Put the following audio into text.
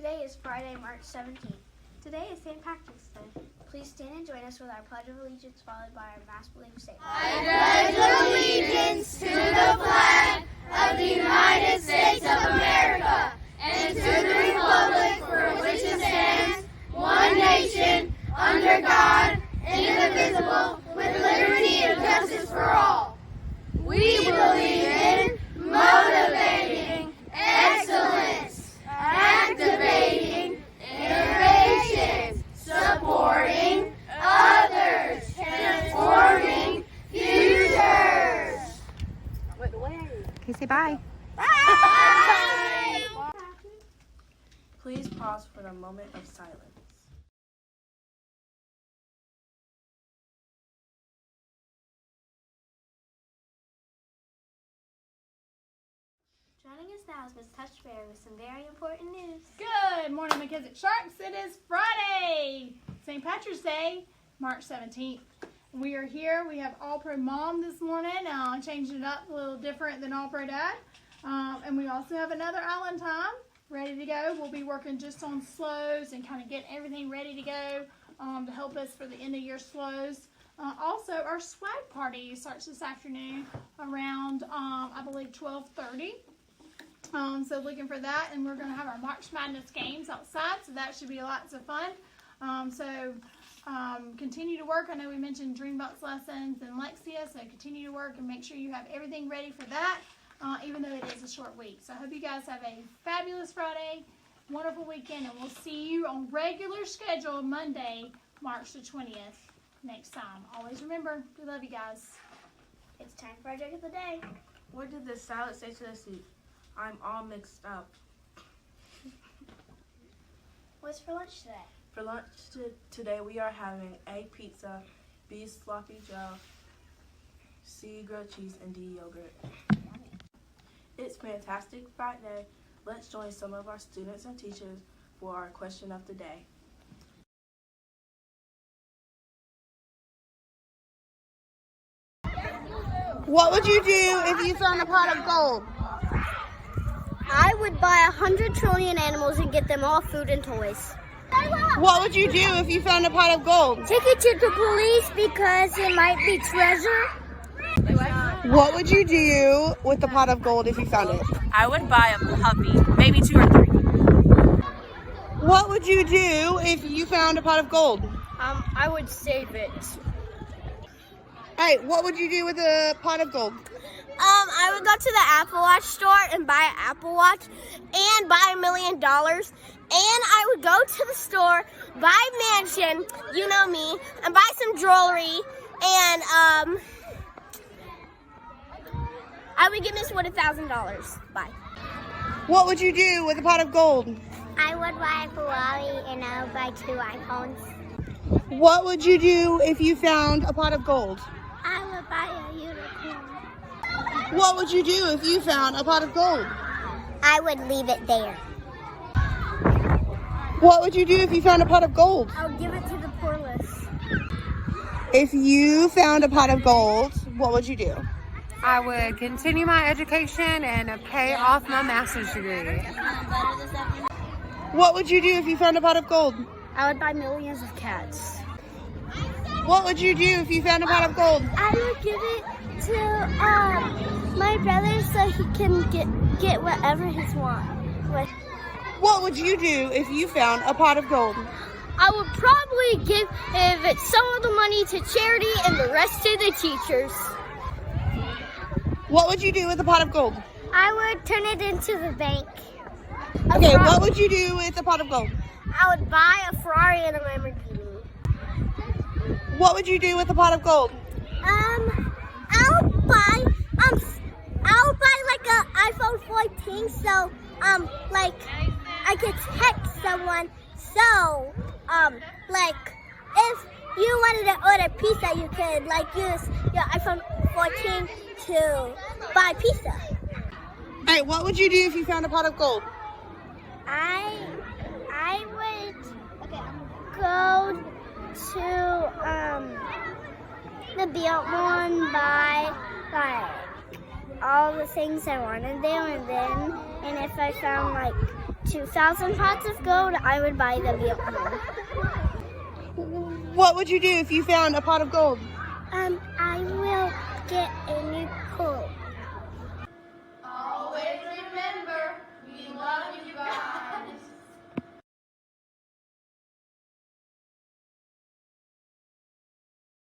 Today is Friday, March 17th. Today is St. Patrick's Day. Please stand and join us with our Pledge of Allegiance, followed by our Mass Belief Statement. I pledge allegiance to the flag of the United States of America and to the republic for which it stands, one nation, under God, indivisible, with liberty and justice for all. We believe in motivating excellence, activating innovation, supporting others, transforming futures. Okay, say bye. Bye! Please pause for a moment of silence. Joining us now is Ms. Touchberry with some very important news. Good morning, McKissick Sharks. It is Friday, St. Patrick's Day, March 17th. We are here. We have All-Pro Mom this morning, changing it up a little different than All-Pro Dad. And we also have another Allen time ready to go. We'll be working just on slows and kind of getting everything ready to go to help us for the end of year slows. Also, our swag party starts this afternoon around, I believe, 12:30. So looking for that, and we're going to have our March Madness games outside, so that should be lots of fun. Continue to work. I know we mentioned Dreambox lessons and Lexia, so continue to work and make sure you have everything ready for that, even though it is a short week. So I hope you guys have a fabulous Friday, wonderful weekend, and we'll see you on regular schedule Monday, March the 20th next time. Always remember, we love you guys. It's time for our joke of the day. What did the salad say to the soup? I'm all mixed up. What's for lunch today? For lunch today, we are having A, pizza, B, sloppy joe, C, grilled cheese, and D, yogurt. It's Fantastic Friday. Let's join some of our students and teachers for our question of the day. What would you do if you found a pot of gold? I would buy 100 trillion animals and get them all food and toys. What would you do if you found a pot of gold? Take it to the police because it might be treasure. What would you do with the pot of gold if you found it? I would buy a puppy, maybe 2 or 3. What would you do if you found a pot of gold? I would save it. Hey, what would you do with a pot of gold? I would go to the Apple Watch store and buy an Apple Watch and buy $1 million. And I would go to the store, buy a mansion, you know me, and buy some jewelry. And I would give Miss Wood $1,000. Bye. What would you do with a pot of gold? I would buy a Ferrari and I would buy 2 iPhones. What would you do if you found a pot of gold? I would buy a unicorn. What would you do if you found a pot of gold? I would leave it there. What would you do if you found a pot of gold? I'll give it to the poorless. If you found a pot of gold, what would you do? I would continue my education and pay off my master's degree. What would you do if you found a pot of gold? I would buy millions of cats. What would you do if you found a pot of gold? I would give it to my brother so he can get whatever he wants. What would you do if you found a pot of gold? I would probably give some of the money to charity and the rest to the teachers. What would you do with a pot of gold? I would turn it into the bank. Okay, what would you do with a pot of gold? I would buy a Ferrari and a Lamborghini. What would you do with a pot of gold? I'll buy like a iPhone 14, so like I could text someone. So like if you wanted to order pizza, you could like use your iPhone 14 to buy pizza. Hey, what would you do if you found a pot of gold? I would go to the Biltmore and buy like all the things I wanted there, and if I found like 2,000 pots of gold, I would buy the Vietnam. What would you do if you found a pot of gold? I will get a new coat.